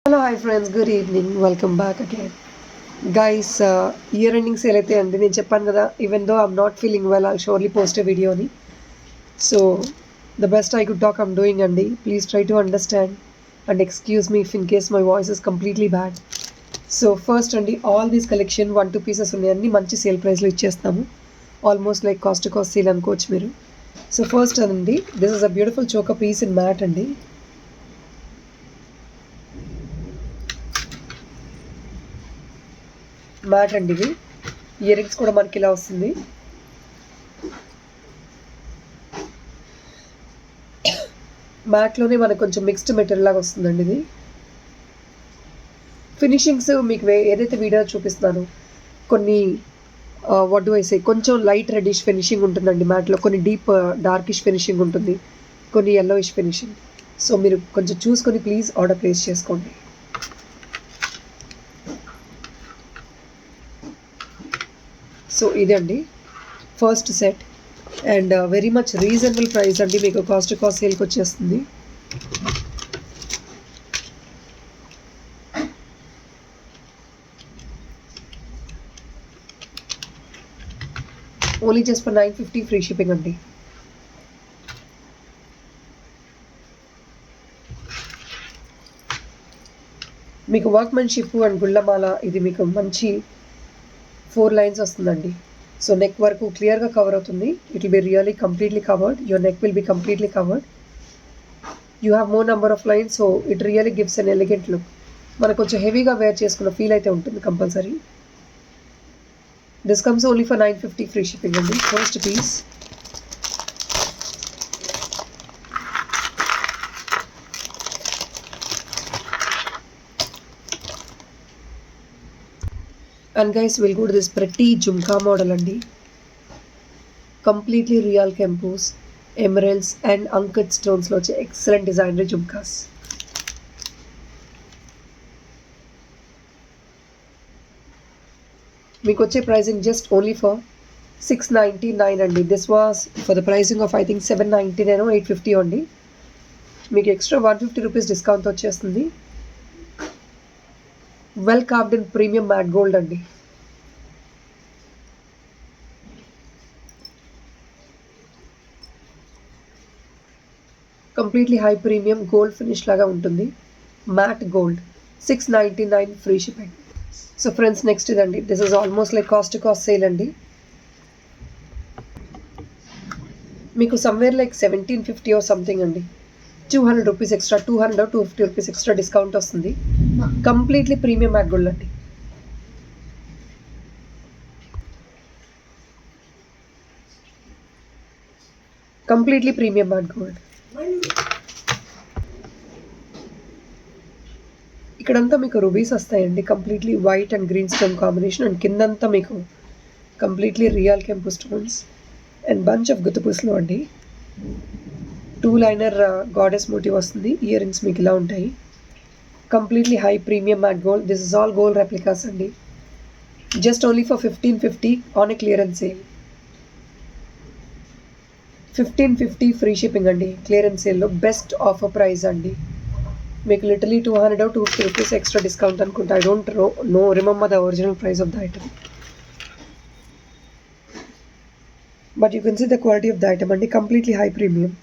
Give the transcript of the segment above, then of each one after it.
Hello, hi friends, good evening. Welcome back again. Guys, year ending sale అయితే అండి నేను చెప్పాను కదా even though I'm not feeling well, I'll surely post a video ni. So, the best I could talk I'm doing అండి. Please try to understand and excuse me if in case my voice is completely bad. So, first అండి all these collection 1-2 pieces ఉన్నాయండి మంచి sale ప్రైస్లో ఇచ్చేస్తాము. Almost like cost to cost sale అనుకోవచ్చు మీరు. So, first అండి this is a beautiful choker piece in matte అండి. Mat అండి ఇది ఇయర్ రింగ్స్ కూడా మనకి ఇలా వస్తుంది. మ్యాట్లోనే మనకు కొంచెం మిక్స్డ్ మెటీరియల్ లాగా వస్తుందండి ఇది. ఫినిషింగ్స్ మీకు ఏదైతే వీడియో చూపిస్తున్నానో కొన్ని వాట్ డు ఐ సే కొంచెం లైట్ రెడ్డిష్ ఫినిషింగ్ ఉంటుందండి మ్యాట్లో, కొన్ని డీప్ డార్కిష్ ఫినిషింగ్ ఉంటుంది, కొన్ని యెల్లోయిష్ ఫినిషింగ్. సో మీరు కొంచెం చూసుకొని ప్లీజ్ ఆర్డర్ ప్లేస్ చేసుకోండి. సో ఇదండి first set and very much reasonable price అండి, మీకు కాస్ట్ టు కాస్ట్ సేల్కి వచ్చేస్తుంది. Only just for 950 free shipping అండి. మీకు వర్క్మెన్షిప్ అండ్ గుళ్ళమాల ఇది మీకు మంచి 4 లైన్స్ వస్తుందండి. సో నెక్ వరకు క్లియర్గా కవర్ అవుతుంది. It will be really completely covered. Your neck will be completely covered. You have more number of lines, so it really gives an elegant look. మనకు కొంచెం హెవీగా వేర్ చేసుకున్న ఫీల్ అయితే ఉంటుంది compulsory. This comes only for 950 free shipping అండి. First piece and guys we'll go to this pretty jhumka model andi, completely real kempus, emeralds and uncut stones lo excellent designer jhumkas. మీకు వచ్చే pricing just only for 699 అండి. This was for the pricing of I think 799 850 అండి. మీకు extra 150 rupees discount వచ్చేస్తుంది. Well carved in premium matte gold అండి. Completely high premium gold finish లాగా ఉంటుంది. Matte gold 699 free shipping. So friends next ఇదండి. This is almost like cost to cost sale అండి. మీకు somewhere like 1750 or something అండి, 200 rupees extra, 200 250 rupees extra discount వస్తుంది. Completely premium matte gold అండి. Completely premium matte gold. ఇక్కడంతా మీకు rubies వస్తాయండి, completely white and green stone combination, and కిందంతా మీకు కంప్లీట్లీ రియల్ కెంపు స్టోన్స్ అండ్ బంచ్ ఆఫ్ గుత్తుపూసలు అండి. 2 లైనర్ గాడెస్ మోటివ్ వస్తుంది. ఇయర్ రింగ్స్ మీకు ఇలా ఉంటాయి. Completely high premium matte gold. This is all gold replicas అండి. Just only for 1550 on a clearance sale. 1550 free shipping అండి. క్లియరెన్స్ సేల్లో బెస్ట్ ఆఫర్ ప్రైస్ అండి. మీకు లిటరలీ 200 250 రూపీస్ ఎక్స్ట్రా డిస్కౌంట్ అనుకుంటా. I don't know remember the original price of the item, but you can see the quality of the item అండి. Completely high premium.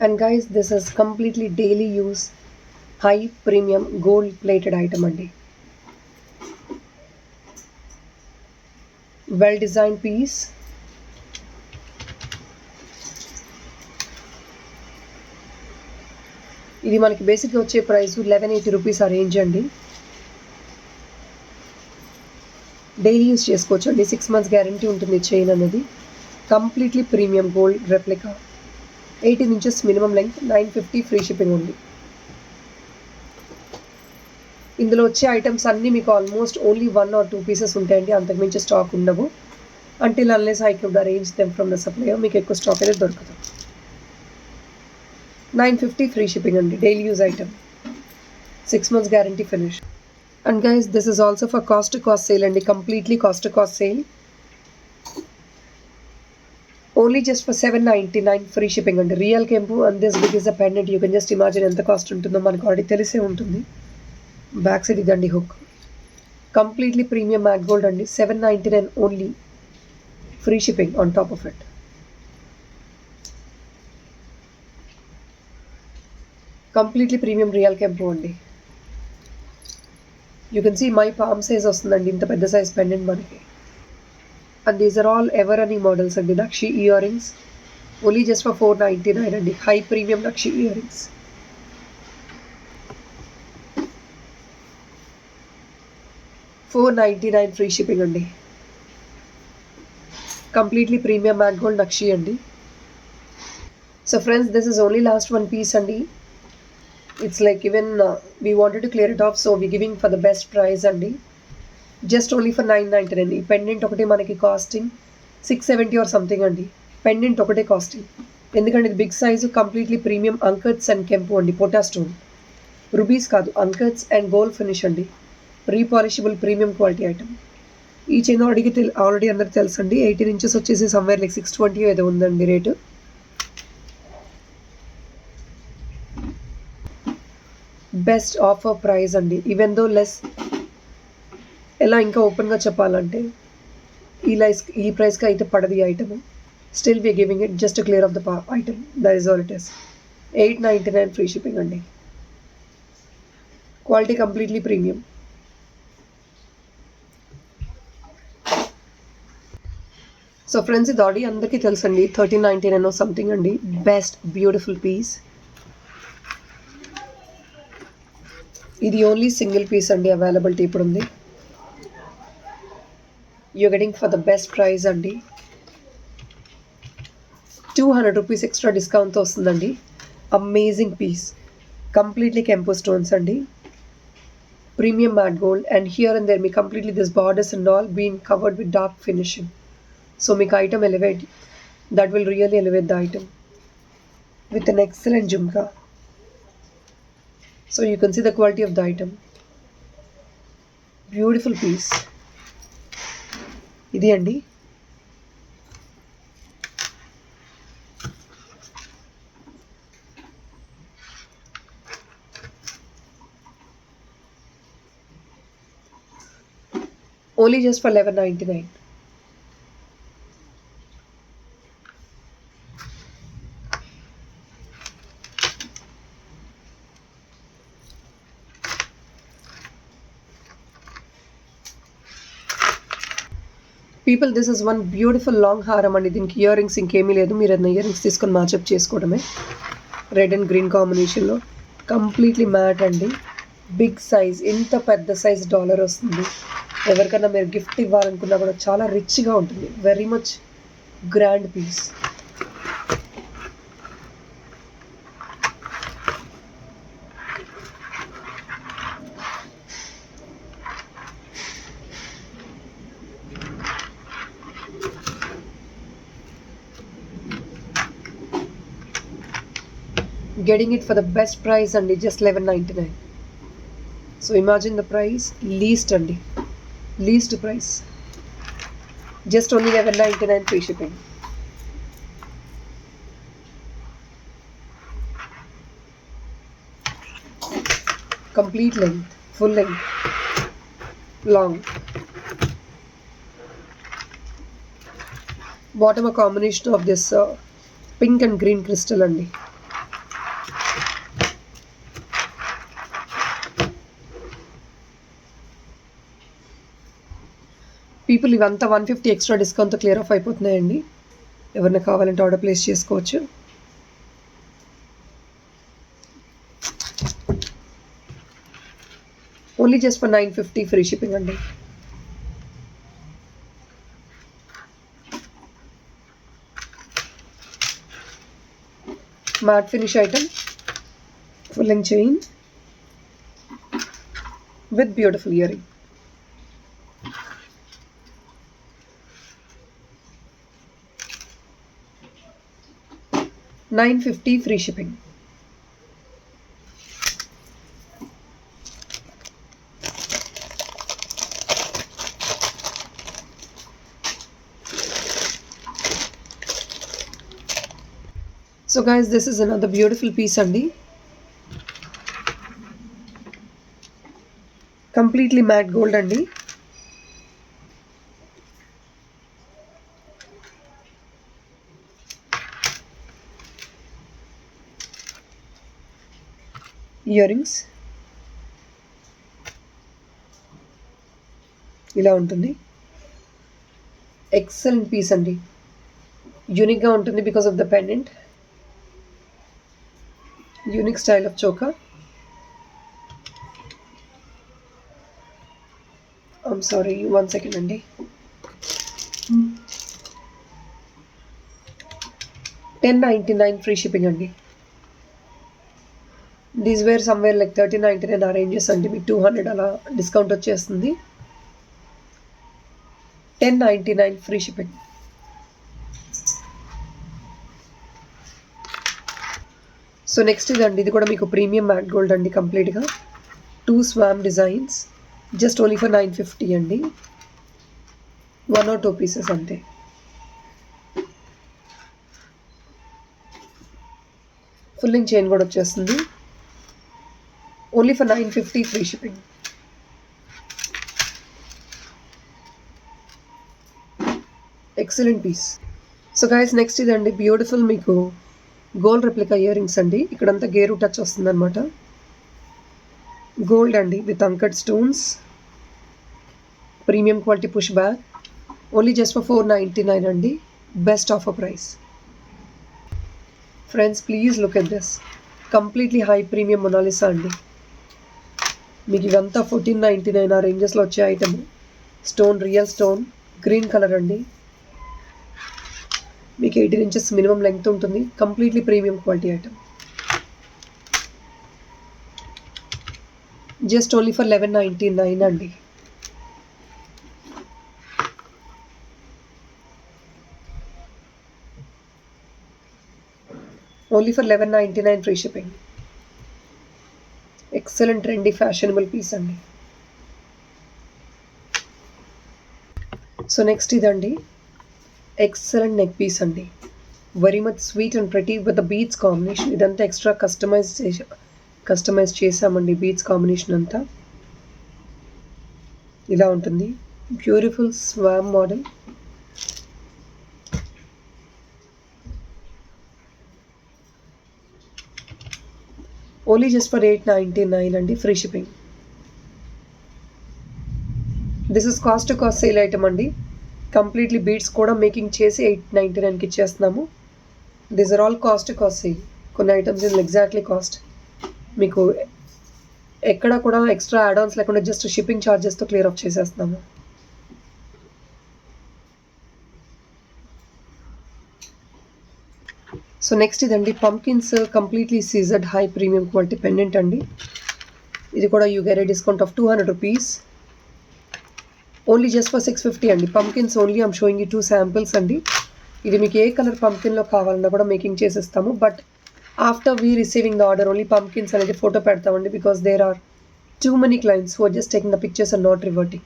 And guys, this is completely daily use high premium gold plated item andi. Well designed piece. ఇది మనకి బేసిక్గా వచ్చే price 1180 rupees ఆ range అండి. Daily use చేసుకోవచ్చు అండి. 6 months guarantee ఉంటుంది చైన్ అనేది. Completely premium gold replica, 18 inches minimum length, 950 free shipping ఉంది. ఇందులో వచ్చే ఐటమ్స్ అన్నీ మీకు ఆల్మోస్ట్ ఓన్లీ 1 or 2 పీసెస్ ఉంటాయండి, అంతకుమించి స్టాక్ ఉండవు. Until unless I could arrange them from the supplier మీకు ఎక్కువ స్టాక్ అనేది దొరకదు. 950 ఫ్రీ షిప్పింగ్ అండి, daily use item, 6 months guarantee finish. And guys this is also for cost to cost sale అండి, completely cost to cost sale. Only just for 799 free shipping అండి. Real కెంపు and this big is a pendant. You can just imagine ఎంత cost ఉంటుందో, మనకు already తెలిసే ఉంటుంది. Back side ఇదండి hook, completely premium matte gold అండి, 799 only, free shipping on top of it. Completely premium real కెంపు అండి. You can see my palm size వస్తుందండి, ఇంత పెద్ద సైజ్ పెండెంట్ మనకి. And these are all Everani models and Nakshi earrings, only just for 499 and high premium Nakshi earrings. $499 free shipping andi. Completely premium matte gold Nakshi andi. So friends, this is only last one piece andi. It's like even we wanted to clear it off, so we're giving for the best price andi. Just only for 999. ఈ pendant ఒకటే మనకి casting 670 or something అండి. Pendant ఒకటే casting, ఎందుకంటే ఇది big size, completely premium uncuts and కెంపు అండి, పోటా స్టోన్, రుబీస్ కాదు, అంకట్స్ అండ్ గోల్డ్ ఫినిష్ అండి, రీపాలిషబుల్ ప్రీమియం క్వాలిటీ ఐటమ్. ఈ చైన్ ఆల్రెడీ అందరికి తెలుసు అండి. 18 inches వచ్చేసి సమ్వేర్ లైక్ 620 ఏదో ఉందండి రేటు. బెస్ట్ ఆఫర్ ప్రైస్ అండి, ఈవెన్ దో లెస్. ఎలా ఇంకా ఓపెన్గా చెప్పాలంటే ఈ ప్రైస్కి అయితే పడదు ఈ item. Still we're giving it just clear off the item, that is all it is. 899 free shipping అండి, quality completely premium. So friends, ఇది ఆల్రెడీ అందరికీ తెలుసు అండి, 1399 సంథింగ్ అండి. Best beautiful piece. ఇది ఓన్లీ సింగిల్ పీస్ అండి, అవైలబిలిటీ ఇప్పుడు ఉంది. You're getting for the best price అండి. 200 రూపీస్ ఎక్స్ట్రా డిస్కౌంట్తో వస్తుందండి. అమేజింగ్ పీస్, కంప్లీట్లీ కెంపో స్టోన్స్ అండి, premium matte gold, and here and there మీ completely this borders and all been covered with dark finishing. So మీకు item elevate, that will really elevate the item with an excellent jhumka. So you can see the quality of the item. Beautiful piece ఇది అండి. Only just for 1199. People, this is one beautiful long హారం అండి. దీనికి ear rings ఇంకేమీ లేదు, మీరు ఏదైనా ear rings తీసుకొని మ్యాచప్ చేసుకోవడమే. రెడ్ అండ్ గ్రీన్ కాంబినేషన్లో, కంప్లీట్లీ మ్యాట్ అండి, బిగ్ సైజ్, ఇంత పెద్ద సైజ్ డాలర్ వస్తుంది. ఎవరికైనా మీరు గిఫ్ట్ ఇవ్వాలనుకున్నా కూడా చాలా రిచ్గా ఉంటుంది. Very much grand piece. Getting it for the best price and just 1199. So imagine the price, least price, just only 1199 free shipping. Complete length, full length, long. Bottom a combination of this pink and green crystal andi. People ఇవంతా 150 extra డిస్కౌంట్తో clear off అయిపోతున్నాయండి. ఎవరైనా కావాలంటే order place చేసుకోవచ్చు. Only just for 950 free shipping అండి. Matte finish item, full length chain, with beautiful earring. 950 free shipping. So guys, this is another beautiful piece andi. Completely matte gold andi. Earrings ఇలా ఉంటుంది. Excellent piece అండి. యూనిక్గా ఉంటుంది because of the pendant. Unique style of chokha. I'm sorry, 1 second అండి. $10.99 free shipping అండి. These wear somewhere like $13.99 ఆ ranges అండి. మీకు 200 అలా డిస్కౌంట్ వచ్చేస్తుంది. $10.99 ఫ్రీ షిప్పింగ్. సో నెక్స్ట్ ఇదండి. ఇది కూడా మీకు ప్రీమియం మ్యాట్ గోల్డ్ అండి. కంప్లీట్గా 2 swarm designs just only for $950 అండి. 1 or 2 పీసెస్ అంతే. ఫుల్లింగ్ చైన్ కూడా వచ్చేస్తుంది. Only for $950 free shipping. Excellent piece. So guys next ఇదండి. బ్యూటిఫుల్ మీకు గోల్డ్ రెప్లికా ఇయర్ రింగ్స్ అండి. ఇక్కడంతా గేరు టచ్ వస్తుంది అనమాట. గోల్డ్ అండి with uncut stones. Premium quality push back. Only just for $499 అండి. Best offer price. Friends please look at this. Completely high premium Mona Lisa అండి. మీకు ఇవంతా $1499 ఆ రేంజెస్లో వచ్చే item. Stone real stone green colour అండి. మీకు 18 inches మినిమం లెంగ్త్ ఉంటుంది. Completely premium quality item. Just only for $1199 అండి. Only for $1199 free shipping. Excellent trendy fashionable piece అండి. సో నెక్స్ట్ ఇదండి. ఎక్సలెంట్ నెక్ పీస్ అండి. Very much sweet and pretty with the beads combination. ఇదంతా extra customize చేసామండి. Beads combination అంతా ఇలా ఉంటుంది. Beautiful స్వామ్ మోడల్. ఓన్లీ జస్ట్ ఫర్ $899 అండి. Free shipping. This is cost to cost sale item అండి. కంప్లీట్లీ బీడ్స్ కూడా మేకింగ్ చేసి $899కి ఇచ్చేస్తున్నాము. These are all cost to cost sale. కొన్ని ఐటమ్స్ ఇది ఎగ్జాక్ట్లీ కాస్ట్. మీకు ఎక్కడ కూడా ఎక్స్ట్రా యాడ్-ఆన్స్ లేకుండా జస్ట్ షిప్పింగ్ ఛార్జెస్తో క్లియర్ ఆఫ్ చేసేస్తున్నాము. సో నెక్స్ట్ ఇదండి. పంకిన్స్ కంప్లీట్లీ సీజర్డ్ హై ప్రీమియం క్వాలిటీ పెండెంట్ అండి. ఇది కూడా you get a discount of $200. Only just for $650 అండి. పంకిన్స్ only I'm showing you 2 samples అండి. ఇది మీకు ఏ కలర్ పంకిన్లో కావాలన్నా కూడా మేకింగ్ చేసేస్తాము. But after we receiving the order only పంకిన్స్ అనేది ఫోటో పెడతామండి. Because there are too many clients who are just taking the pictures and not reverting.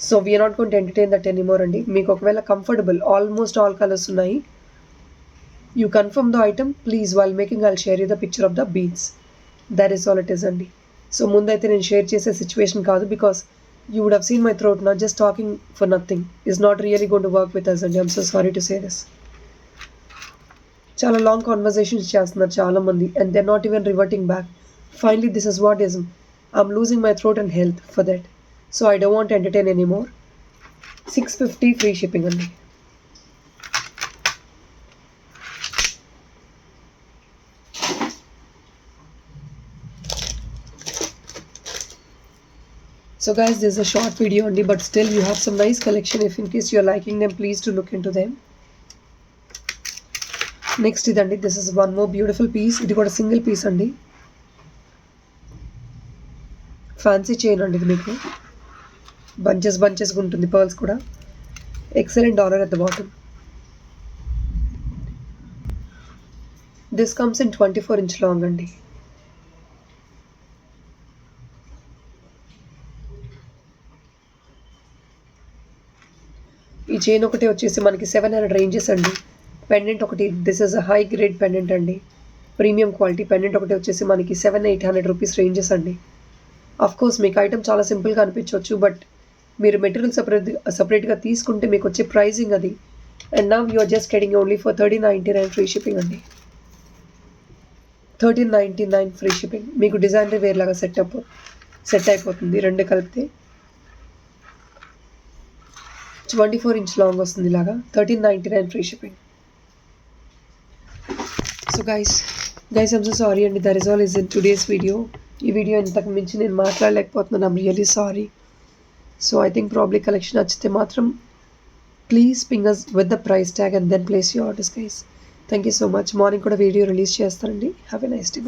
So we are not going to entertain that anymore అండి. మీకు ఒకవేళ comfortable almost all colours ఉన్నాయి. You confirm the item, please while making I'll share you the picture of the beads. That is all it is అండి. So ముందైతే నేను share చేసే situation కాదు. Because you would have seen my throat now. Just talking for nothing is not really going to work with us and I'm so sorry to say this. చాలా long conversations చేస్తున్నారు చాలా మంది and they're not even reverting back. Finally this is what is. I'm losing my throat and health for that. So I don't want to entertain anymore. $650 free shipping only. So guys, this is a short video only, but still you have some nice collection. If in case you are liking them, please do look into them. Next idandi, this is one more beautiful piece. It got a single piece andi. Fancy chain అండి ఇది, మీకు బంచెస్గా ఉంటుంది, pearls కూడా. Excellent dollar at the bottom. This comes in 24 inch long అండి. ఈ chain ఒకటి వచ్చేసి మనకి 700 రేంజెస్ అండి. పెండెంట్ ఒకటి, this is a high grade pendant అండి, ప్రీమియం క్వాలిటీ పెండెంట్ ఒకటి వచ్చేసి మనకి 700-800 రూపీస్ రేంజెస్ అండి. కోర్స్ మీకు ఐటమ్ చాలా సింపుల్గా అనిపించవచ్చు, బట్ మీరు మెటీరియల్ సపరేట్గా తీసుకుంటే మీకు వచ్చే ప్రైజింగ్ అది. And now you are just getting only for 1399 free shipping అండి. 1399 ఫ్రీ షిప్పింగ్. మీకు డిజైనర్ వేర్ లాగా సెట్ అయిపోతుంది రెండు కలిపితే. 24 inch లాంగ్ వస్తుంది ఇలాగా. 1399 free shipping. So guys I'm so sorry అండి, that is all is in today's video. ఈ వీడియో ఇంతకు మించి నేను మాట్లాడలేకపోతున్నాను, I'm really sorry. So I think probably collection నచ్చితే మాత్రం please ping us with the price tag and then place your orders guys. Thank you so much. Morning కూడా video release చేస్తానండి. Have a nice day.